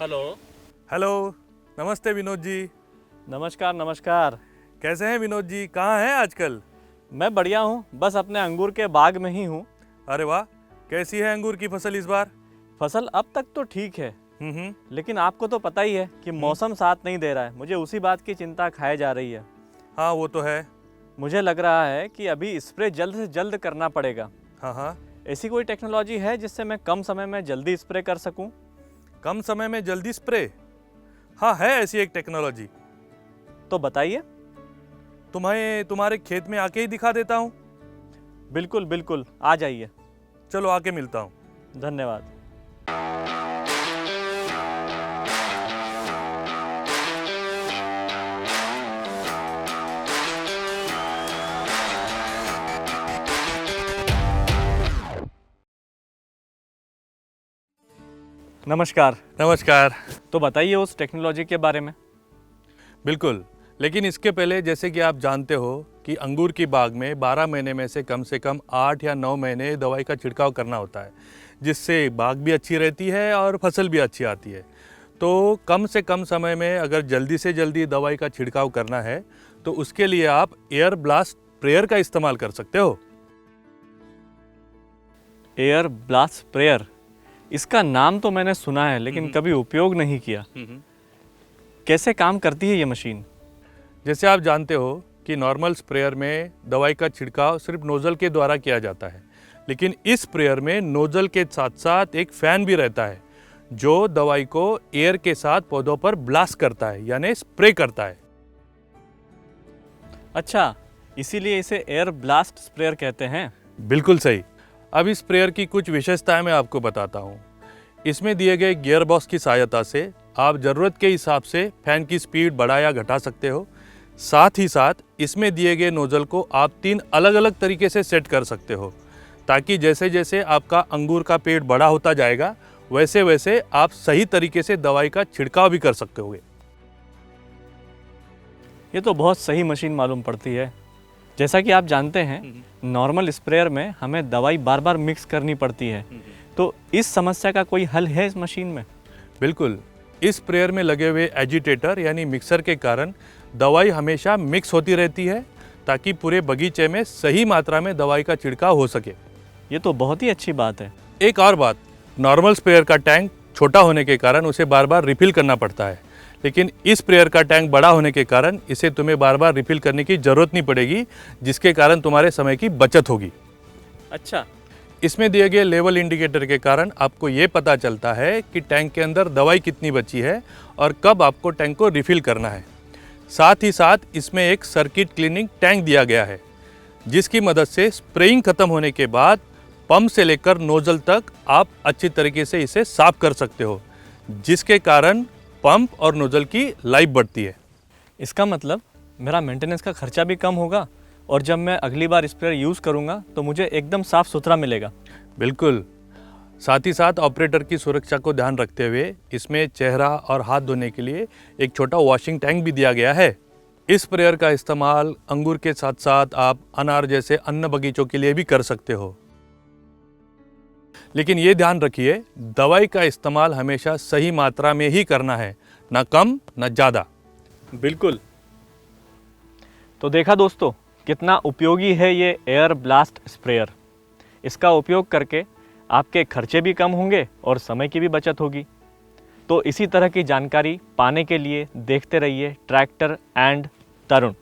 Hello. Hello. नमस्ते विनोद जी। नमस्कार नमस्कार। कैसे हैं विनोद जी, कहाँ हैं आजकल? मैं बढ़िया हूँ, बस अपने अंगूर के बाग में ही हूँ। अरे वाह, कैसी है अंगूर की फसल इस बार? फसल अब तक तो ठीक है, हम्म। लेकिन आपको तो पता ही है कि मौसम साथ नहीं दे रहा है। मुझे उसी बात की चिंता खाए जा रही है। हाँ वो तो है। मुझे लग रहा है कि अभी स्प्रे जल्द से जल्द करना पड़ेगा। हाँ हाँ। ऐसी कोई टेक्नोलॉजी है जिससे मैं कम समय में जल्दी स्प्रे कर सकूँ? कम समय में जल्दी स्प्रे? हाँ है ऐसी एक टेक्नोलॉजी। तो बताइए। तुम्हें तुम्हारे खेत में आके ही दिखा देता हूँ। बिल्कुल बिल्कुल, आ जाइए। चलो आके मिलता हूँ। धन्यवाद। नमस्कार। नमस्कार। तो बताइए उस टेक्नोलॉजी के बारे में। बिल्कुल, लेकिन इसके पहले जैसे कि आप जानते हो कि अंगूर की बाग में 12 महीने में से कम 8 या 9 महीने दवाई का छिड़काव करना होता है, जिससे बाग भी अच्छी रहती है और फसल भी अच्छी आती है। तो कम से कम समय में अगर जल्दी से जल्दी दवाई का छिड़काव करना है तो उसके लिए आप एयर ब्लास्ट स्प्रेयर का इस्तेमाल कर सकते हो। एयर ब्लास्ट स्प्रेयर, इसका नाम तो मैंने सुना है लेकिन कभी उपयोग नहीं किया। कैसे काम करती है ये मशीन? जैसे आप जानते हो कि नॉर्मल स्प्रेयर में दवाई का छिड़काव सिर्फ नोजल के द्वारा किया जाता है, लेकिन इस स्प्रेयर में नोजल के साथ साथ एक फैन भी रहता है जो दवाई को एयर के साथ पौधों पर ब्लास्ट करता है, यानी स्प्रे करता है। अच्छा, इसीलिए इसे एयर ब्लास्ट स्प्रेयर कहते हैं। बिल्कुल सही। अब इस स्प्रेयर की कुछ विशेषताएं मैं आपको बताता हूँ। इसमें दिए गए गियर बॉक्स की सहायता से आप ज़रूरत के हिसाब से फैन की स्पीड बढ़ा या घटा सकते हो। साथ ही साथ इसमें दिए गए नोजल को आप 3 अलग अलग तरीके से सेट कर सकते हो, ताकि जैसे जैसे आपका अंगूर का पेड़ बड़ा होता जाएगा वैसे वैसे आप सही तरीके से दवाई का छिड़काव भी कर सकते होगे। ये तो बहुत सही मशीन मालूम पड़ती है। जैसा कि आप जानते हैं, नॉर्मल स्प्रेयर में हमें दवाई बार बार मिक्स करनी पड़ती है। तो इस समस्या का कोई हल है इस मशीन में? बिल्कुल। इस स्प्रेयर में लगे हुए एजिटेटर यानी मिक्सर के कारण दवाई हमेशा मिक्स होती रहती है, ताकि पूरे बगीचे में सही मात्रा में दवाई का छिड़काव हो सके। ये तो बहुत ही अच्छी बात है। एक और बात, नॉर्मल स्प्रेयर का टैंक छोटा होने के कारण उसे बार बार रिफिल करना पड़ता है, लेकिन इस स्प्रेयर का टैंक बड़ा होने के कारण इसे तुम्हें बार बार रिफिल करने की ज़रूरत नहीं पड़ेगी, जिसके कारण तुम्हारे समय की बचत होगी। अच्छा, इसमें दिए गए लेवल इंडिकेटर के कारण आपको ये पता चलता है कि टैंक के अंदर दवाई कितनी बची है और कब आपको टैंक को रिफिल करना है। साथ ही साथ इसमें एक सर्किट क्लीनिंग टैंक दिया गया है, जिसकी मदद से स्प्रेइंग खत्म होने के बाद पंप से लेकर नोजल तक आप अच्छी तरीके से इसे साफ कर सकते हो, जिसके कारण पंप और नोजल की लाइफ बढ़ती है। इसका मतलब मेरा मेंटेनेंस का खर्चा भी कम होगा और जब मैं अगली बार स्प्रेयर यूज़ करूँगा तो मुझे एकदम साफ़ सुथरा मिलेगा। बिल्कुल। साथ ही साथ ऑपरेटर की सुरक्षा को ध्यान रखते हुए इसमें चेहरा और हाथ धोने के लिए एक छोटा वॉशिंग टैंक भी दिया गया है। इस स्प्रेयर का इस्तेमाल अंगूर के साथ साथ आप अनार जैसे अन्य बगीचों के लिए भी कर सकते हो, लेकिन ये ध्यान रखिए दवाई का इस्तेमाल हमेशा सही मात्रा में ही करना है, ना कम ना ज़्यादा। बिल्कुल। तो देखा दोस्तों, कितना उपयोगी है ये एयर ब्लास्ट स्प्रेयर। इसका उपयोग करके आपके खर्चे भी कम होंगे और समय की भी बचत होगी। तो इसी तरह की जानकारी पाने के लिए देखते रहिए ट्रैक्टर एंड तरुण।